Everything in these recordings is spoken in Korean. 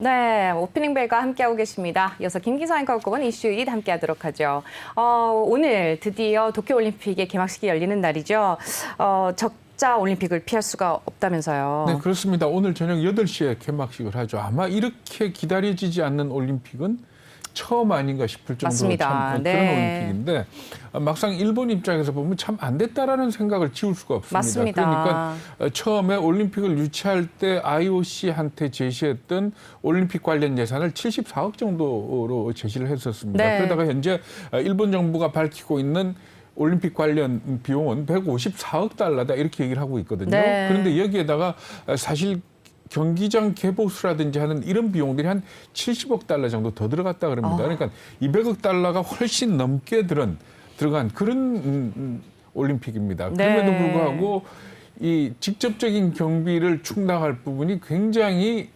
네, 오프닝벨과 함께하고 계십니다. 이어서 김기서 앵커가 꼽은 이슈 1 함께하도록 하죠. 오늘 드디어 도쿄올림픽의 개막식이 열리는 날이죠. 적자 올림픽을 피할 수가 없다면서요. 네, 그렇습니다. 오늘 저녁 8시에 개막식을 하죠. 아마 이렇게 기다려지지 않는 올림픽은 처음 아닌가 싶을 정도로 맞습니다. 참 네. 그런 올림픽인데 막상 일본 입장에서 보면 참 안 됐다라는 생각을 지울 수가 없습니다. 맞습니다. 그러니까 처음에 올림픽을 유치할 때 IOC한테 제시했던 올림픽 관련 예산을 74억 정도로 제시를 했었습니다. 네. 그러다가 현재 일본 정부가 밝히고 있는 올림픽 관련 비용은 154억 달러다 이렇게 얘기를 하고 있거든요. 네. 그런데 여기에다가 사실 경기장 개보수라든지 하는 이런 비용들이 한 70억 달러 정도 더 들어갔다 그럽니다. 그러니까 200억 달러가 훨씬 넘게 들어간 그런 올림픽입니다. 네. 그럼에도 불구하고 이 직접적인 경비를 충당할 부분이 굉장히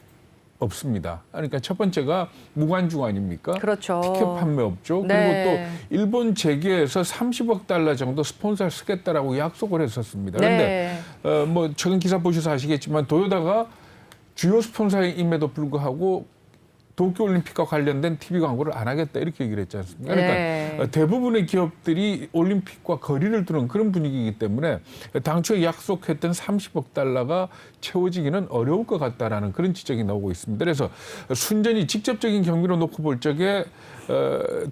없습니다. 그러니까 첫 번째가 무관중 아닙니까? 그렇죠. 티켓 판매 없죠. 네. 그리고 또 일본 재계에서 30억 달러 정도 스폰서를 쓰겠다라고 약속을 했었습니다. 그런데 네. 뭐 최근 기사 보셔서 아시겠지만 도요타가 주요 스폰서임에도 불구하고 도쿄올림픽과 관련된 TV 광고를 안 하겠다 이렇게 얘기를 했지 않습니까? 그러니까 네. 대부분의 기업들이 올림픽과 거리를 두는 그런 분위기이기 때문에 당초에 약속했던 30억 달러가 채워지기는 어려울 것 같다라는 그런 지적이 나오고 있습니다. 그래서 순전히 직접적인 경비로 놓고 볼 적에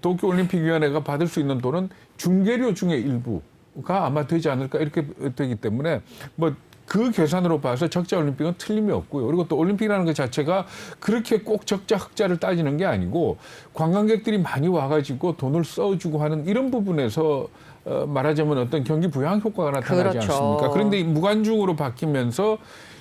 도쿄올림픽위원회가 받을 수 있는 돈은 중계료 중의 일부가 아마 되지 않을까 이렇게 되기 때문에 뭐 그 계산으로 봐서 적자 올림픽은 틀림이 없고요. 그리고 또 올림픽이라는 것 자체가 그렇게 꼭 적자 흑자를 따지는 게 아니고 관광객들이 많이 와가지고 돈을 써주고 하는 이런 부분에서 말하자면 어떤 경기 부양 효과가 나타나지 그렇죠. 않습니까? 그런데 이 무관중으로 바뀌면서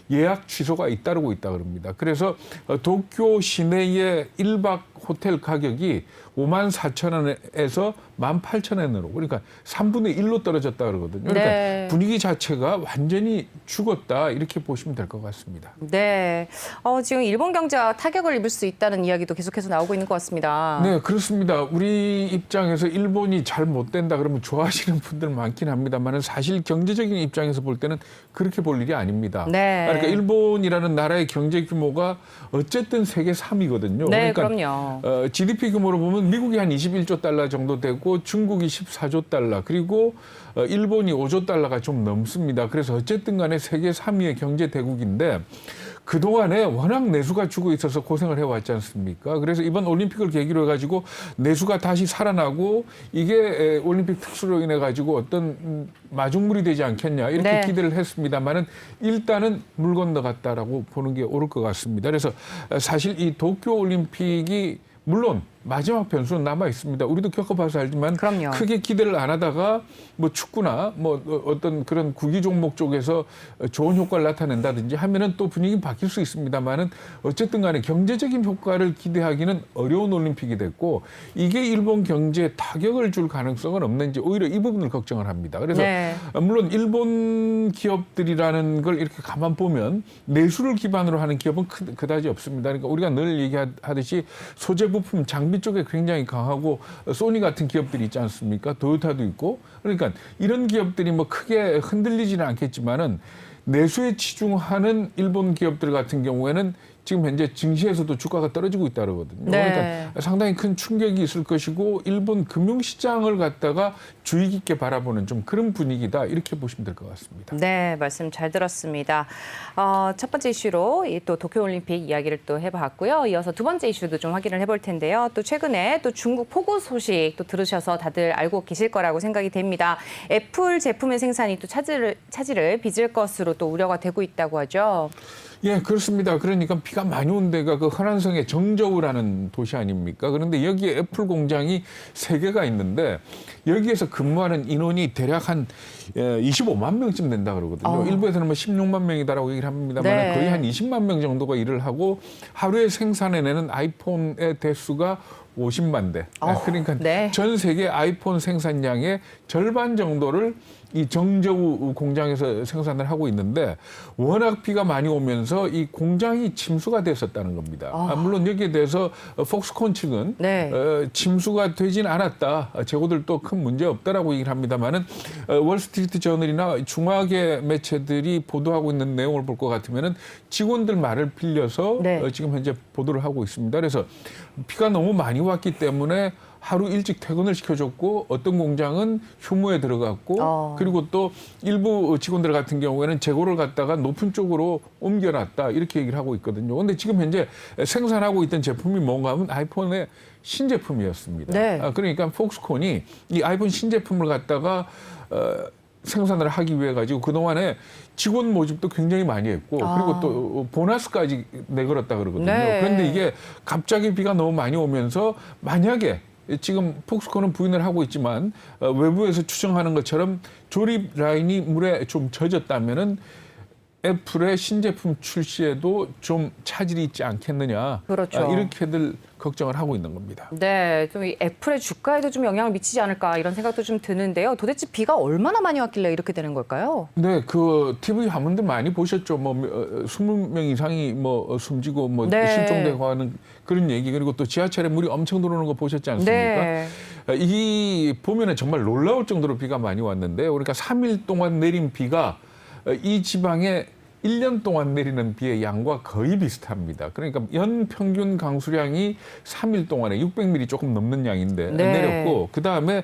예약 취소가 잇따르고 있다 그럽니다. 그래서 도쿄 시내의 1박 호텔 가격이 54,000원에서 18,000원으로 그러니까 3분의 1로 떨어졌다 그러거든요. 그러니까 네. 분위기 자체가 완전히 죽었다 이렇게 보시면 될 것 같습니다. 네. 지금 일본 경제가 타격을 입을 수 있다는 이야기도 계속해서 나오고 있는 것 같습니다. 네, 그렇습니다. 우리 입장에서 일본이 잘 못 된다 그러면 좋아하시는 분들 많긴 합니다만 사실 경제적인 입장에서 볼 때는 그렇게 볼 일이 아닙니다. 네. 그러니까 일본이라는 나라의 경제 규모가 어쨌든 세계 3위거든요. 네, 그러니까 그럼요. GDP 규모로 보면 미국이 한 21조 달러 정도 되고 중국이 14조 달러 그리고 일본이 5조 달러가 좀 넘습니다. 그래서 어쨌든 간에 세계 3위의 경제 대국인데 그동안에 워낙 내수가 죽어 있어서 고생을 해왔지 않습니까? 그래서 이번 올림픽을 계기로 해가지고 내수가 다시 살아나고 이게 올림픽 특수로 인해가지고 어떤 마중물이 되지 않겠냐 이렇게 네. 기대를 했습니다만은 일단은 물 건너갔다라고 보는 게 옳을 것 같습니다. 그래서 사실 이 도쿄올림픽이 물론 마지막 변수는 남아 있습니다. 우리도 겪어봐서 알지만 그럼요. 크게 기대를 안 하다가 뭐 축구나 뭐 어떤 그런 구기 종목 쪽에서 좋은 효과를 나타낸다든지 하면은 또 분위기 바뀔 수 있습니다만은 어쨌든 간에 경제적인 효과를 기대하기는 어려운 올림픽이 됐고 이게 일본 경제에 타격을 줄 가능성은 없는지 오히려 이 부분을 걱정을 합니다. 그래서 네. 물론 일본 기업들이라는 걸 이렇게 가만 보면 내수를 기반으로 하는 기업은 그다지 없습니다. 그러니까 우리가 늘 얘기하듯이 소재 부품 장비 쪽에 굉장히 강하고 소니 같은 기업들이 있지 않습니까? 도요타도 있고 그러니까 이런 기업들이 뭐 크게 흔들리지는 않겠지만은 내수에 치중하는 일본 기업들 같은 경우에는 지금 현재 증시에서도 주가가 떨어지고 있다 그러거든요. 네. 그러니까 상당히 큰 충격이 있을 것이고 일본 금융시장을 갖다가 주의 깊게 바라보는 좀 그런 분위기다 이렇게 보시면 될 것 같습니다. 네, 말씀 잘 들었습니다. 첫 번째 이슈로 또 도쿄올림픽 이야기를 또 해봤고요. 이어서 두 번째 이슈도 좀 확인을 해볼 텐데요. 또 최근에 또 중국 폭우 소식 또 들으셔서 다들 알고 계실 거라고 생각이 됩니다. 애플 제품의 생산이 또 차질을 빚을 것으로 또 우려가 되고 있다고 하죠. 예, 그렇습니다. 그러니까 비가 많이 온 데가 그 허난성의 정저우라는 도시 아닙니까? 그런데 여기에 애플 공장이 3개가 있는데 여기에서 근무하는 인원이 대략 한 25만 명쯤 된다 그러거든요. 일부에서는 뭐 16만 명이다라고 얘기를 합니다만 네. 거의 한 20만 명 정도가 일을 하고 하루에 생산해내는 아이폰의 대수가 50만 대. 그러니까 네. 전 세계 아이폰 생산량의 절반 정도를 이 정저우 공장에서 생산을 하고 있는데 워낙 비가 많이 오면서 이 공장이 침수가 됐었다는 겁니다. 물론 여기에 대해서 폭스콘 측은 네. 침수가 되진 않았다. 재고들도 큰 문제 없다라고 얘기를 합니다만은 월스트리트 저널이나 중화계 매체들이 보도하고 있는 내용을 볼 것 같으면은 직원들 말을 빌려서 네. 지금 현재 보도를 하고 있습니다. 그래서 비가 너무 많이 왔기 때문에 하루 일찍 퇴근을 시켜줬고 어떤 공장은 휴무에 들어갔고 그리고 또 일부 직원들 같은 경우에는 재고를 갖다가 높은 쪽으로 옮겨놨다 이렇게 얘기를 하고 있거든요. 그런데 지금 현재 생산하고 있던 제품이 뭔가 하면 아이폰의 신제품이었습니다. 네. 그러니까 폭스콘이 이 아이폰 신제품을 갖다가 생산을 하기 위해 가지고 그동안에 직원 모집도 굉장히 많이 했고 그리고 또 보너스까지 내걸었다 그러거든요. 네. 그런데 이게 갑자기 비가 너무 많이 오면서 만약에 지금 폭스콘은 부인을 하고 있지만 외부에서 추정하는 것처럼 조립 라인이 물에 좀 젖었다면은 애플의 신제품 출시에도 좀 차질이 있지 않겠느냐. 그렇죠. 이렇게들 걱정을 하고 있는 겁니다. 네, 좀 이 애플의 주가에도 좀 영향을 미치지 않을까 이런 생각도 좀 드는데요. 도대체 비가 얼마나 많이 왔길래 이렇게 되는 걸까요? 네, 그 TV 화면들 많이 보셨죠. 뭐 20명 이상이 뭐 숨지고 뭐 네. 실종되고 하는 그런 얘기 그리고 또 지하철에 물이 엄청 들어오는 거 보셨지 않습니까? 네. 이 보면은 정말 놀라울 정도로 비가 많이 왔는데 그러니까 3일 동안 내린 비가 이 지방에 1년 동안 내리는 비의 양과 거의 비슷합니다. 그러니까 연 평균 강수량이 3일 동안에 600mm 조금 넘는 양인데 네. 내렸고 그다음에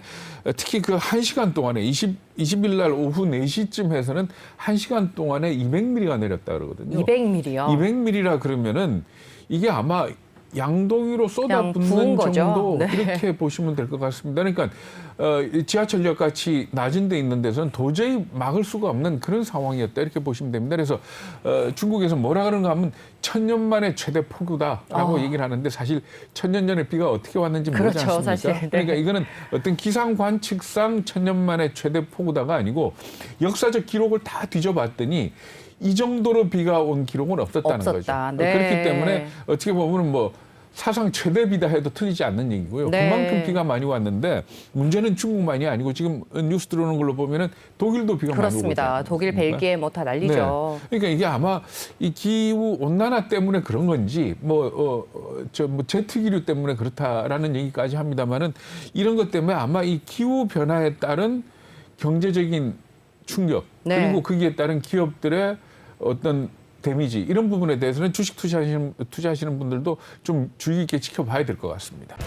특히 그 1시간 동안에 20일 날 오후 4시쯤 해서는 1시간 동안에 200mm가 내렸다 그러거든요. 200mm요. 200mm라 그러면은 이게 아마 양동이로 그냥 부은 쏟아붓는 거죠. 정도 네. 이렇게 보시면 될 것 같습니다. 그러니까 지하철역 같이 낮은 데 있는 데서는 도저히 막을 수가 없는 그런 상황이었다 이렇게 보시면 됩니다. 그래서 중국에서 뭐라 그러는가 하면 천년 만에 최대 폭우다라고 얘기를 하는데 사실 천년 전에 비가 어떻게 왔는지 모르지 그렇죠, 않습니까? 사실. 네. 그러니까 이거는 어떤 기상 관측상 천년 만에 최대 폭우다가 아니고 역사적 기록을 다 뒤져봤더니 이 정도로 비가 온 기록은 없었다는 없었다. 거죠. 네. 그렇기 때문에 어떻게 보면 뭐 사상 최대 비다 해도 틀리지 않는 얘기고요. 네. 그만큼 비가 많이 왔는데 문제는 중국만이 아니고 지금 뉴스 들어오는 걸로 보면은 독일도 비가 그렇습니다. 많이 오고 독일, 벨기에 뭐 다 난리죠. 네. 그러니까 이게 아마 이 기후 온난화 때문에 그런 건지 뭐 제트 기류 때문에 그렇다라는 얘기까지 합니다만은 이런 것 때문에 아마 이 기후 변화에 따른 경제적인 충격 네. 그리고 거기에 따른 기업들의 어떤 데미지 이런 부분에 대해서는 주식 투자하시는 분들도 좀 주의 깊게 지켜봐야 될 것 같습니다.